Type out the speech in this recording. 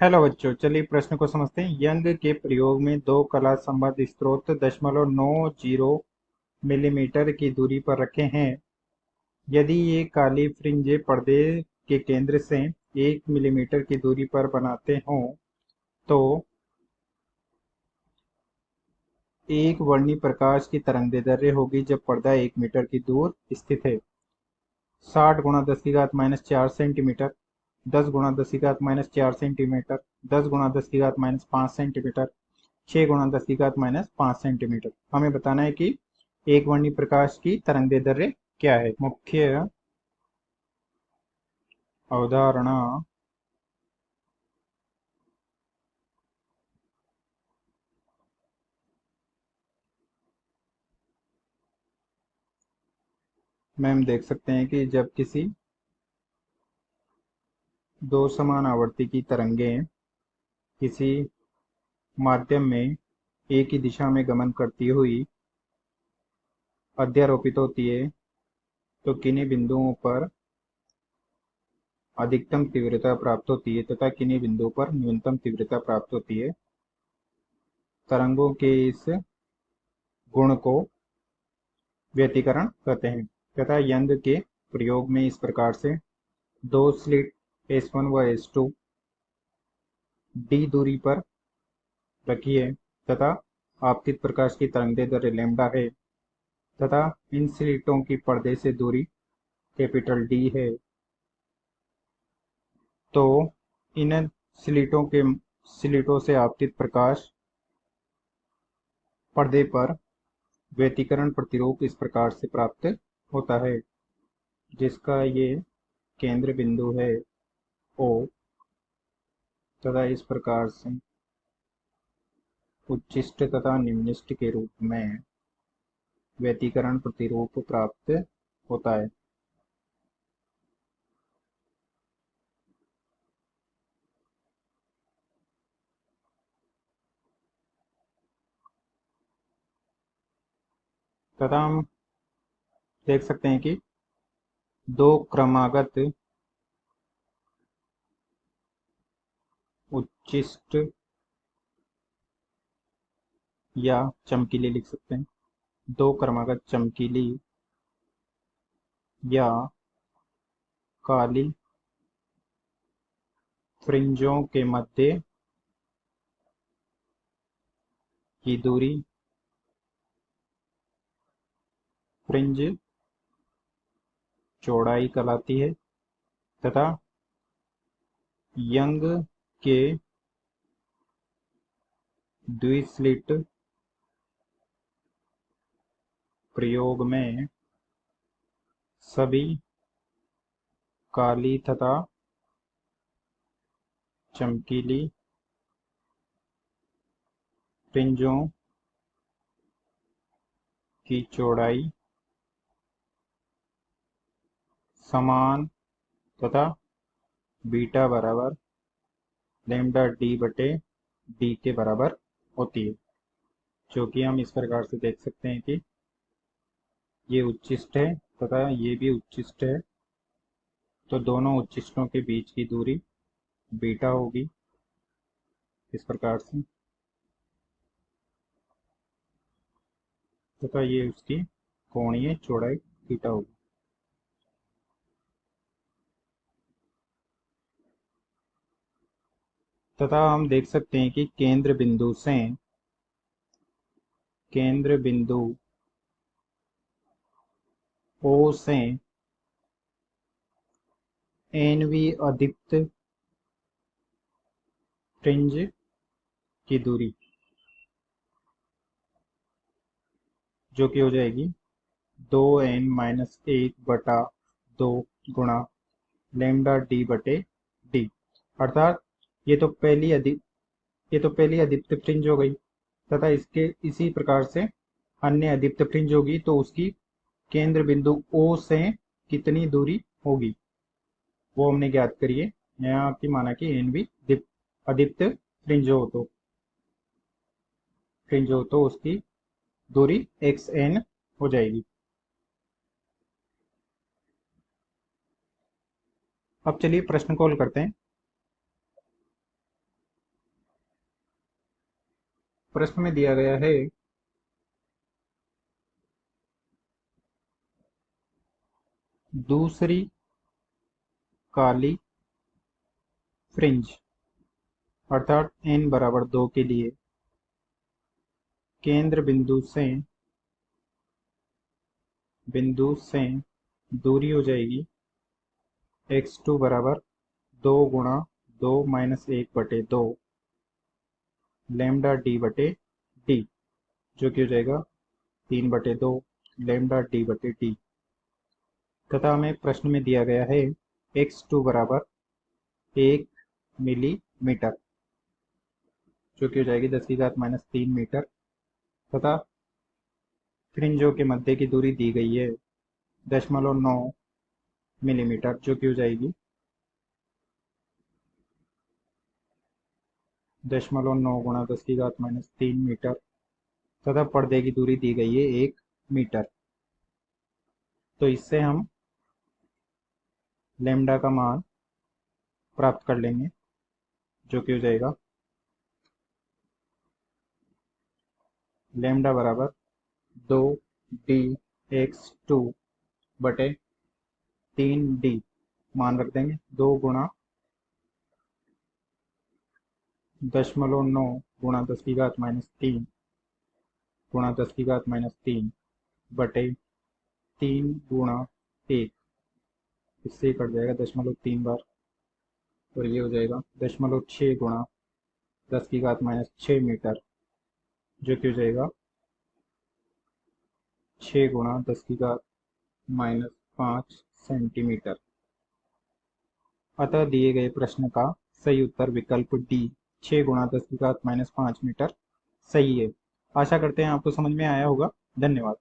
Hello बच्चों, चलिए प्रश्न को समझते हैं। यंग के प्रयोग में दो कला संबद्ध स्रोत 0.90 मिलीमीटर की दूरी पर रखे हैं। यदि ये काली फ्रिंजें पर्दे के केंद्र से 1 मिलीमीटर की दूरी पर बनाते हों तो एक वर्णी प्रकाश की तरंगदैर्ध्य होगी जब पर्दा 1 मीटर की दूर स्थित है। 60 × 10⁻⁴ सेंटीमीटर, 10 × 10⁻⁴10 × 10⁻⁵ सेंटीमीटर, 6 × 10⁻⁵ हमें बताना है कि एक वर्णी प्रकाश की तरंगदैर्ध्य क्या है। मुख्य अवधारणा में हम देख सकते हैं कि जब किसी दो समान आवर्ती की तरंगें किसी माध्यम में एक ही दिशा में गमन करती हुई अध्यारोपित होती है तो किन्हीं बिंदुओं पर अधिकतम तीव्रता प्राप्त होती है तथा किन्हीं बिंदुओं पर न्यूनतम तीव्रता प्राप्त होती है। तरंगों के इस गुण को व्यतिकरण कहते हैं तथा यंग के प्रयोग में इस प्रकार से दो स्लिट S1 व S2 d दूरी पर रखी है तथा आपतित प्रकाश की तरंगदैर्ध्य लैम्ब्डा है तथा इन स्लिटों की पर्दे से दूरी कैपिटल D है। तो इन स्लिटों से आपतित प्रकाश पर्दे पर व्यतिकरण प्रतिरूप इस प्रकार से प्राप्त होता है, जिसका ये केंद्र बिंदु है O तथा इस प्रकार से उच्चिष्ट तथा निम्निष्ट के रूप में व्यतिकरण प्रतिरूप प्राप्त होता है। तथा हम देख सकते हैं कि दो क्रमागत उच्चिष्ट या चमकीली लिख सकते हैं, दो क्रमागत चमकीली या काली फ्रिंजों के मध्य की दूरी फ्रिंज चौड़ाई कहलाती है तथा यंग के द्विस्लिट प्रयोग में सभी काली तथा चमकीली फ्रिंजों की चौड़ाई समान तथा बीटा बराबर लैम्ब्डा डी बटे डी के बराबर होती है, जो कि हम इस प्रकार से देख सकते हैं कि ये उच्चिष्ट है तथा ये भी उच्चिष्ट है, तो दोनों उच्चिष्टों के बीच की दूरी बीटा होगी इस प्रकार से तथा ये उसकी कोणीय चौड़ाई थीटा होगी। तथा हम देख सकते हैं कि केंद्र बिंदु O से NV अदीप्त फ्रिंज की दूरी जो कि हो जाएगी 2n-1/2 गुणा लैम्ब्डा डी बटे डी, अर्थात ये तो पहली अदीप्त फ्रिंज हो गई तथा इसके इसी प्रकार से अन्य अदीप्त फ्रिंज होगी तो उसकी केंद्र बिंदु O से कितनी दूरी होगी वो हमने ज्ञात करी है। यहाँ आपकी माना कि एन भी अदीप्त फ्रिंज हो तो उसकी दूरी xn हो जाएगी। अब चलिए प्रश्न को हल करते हैं। प्रश्न में दिया गया है दूसरी काली फ्रिंज अर्थात n बराबर 2 के लिए केंद्र बिंदु से दूरी हो जाएगी x2 बराबर 2 गुणा 2 माइनस 1/2 लैम्डा डी बटे डी, जो कि हो जाएगा 3/2 लैम्डा डी बटे डी। तथा हमें प्रश्न में दिया गया है x2 बराबर 1 मिलीमीटर, जो कि हो जाएगी 10⁻³ मीटर। तथा फ्रिंजों के मध्य की दूरी दी गई है 0.9 मिलीमीटर, जो कि हो जाएगी 0.9 गुणा 10⁻³ मीटर। तथा पर्दे की दूरी दी गई है 1 मीटर। तो इससे हम लैम्डा का मान प्राप्त कर लेंगे, जो कि हो जाएगा लैम्डा बराबर 2dx2 बटे 3d, मान रख देंगे 2 गुणा 0.9 गुणा 10⁻³ गुणा 10⁻³ बटे 3 गुणा 1, इससे कट जाएगा 0.3 बार, और ये हो जाएगा 0.6 गुणा 10⁻⁶ मीटर, जो कि हो जाएगा 6 गुणा 10⁻⁵ सेंटीमीटर। अतः दिए गए प्रश्न का सही उत्तर विकल्प डी 6 गुणा 10⁻⁵ मीटर सही है। आशा करते हैं आपको समझ में आया होगा। धन्यवाद।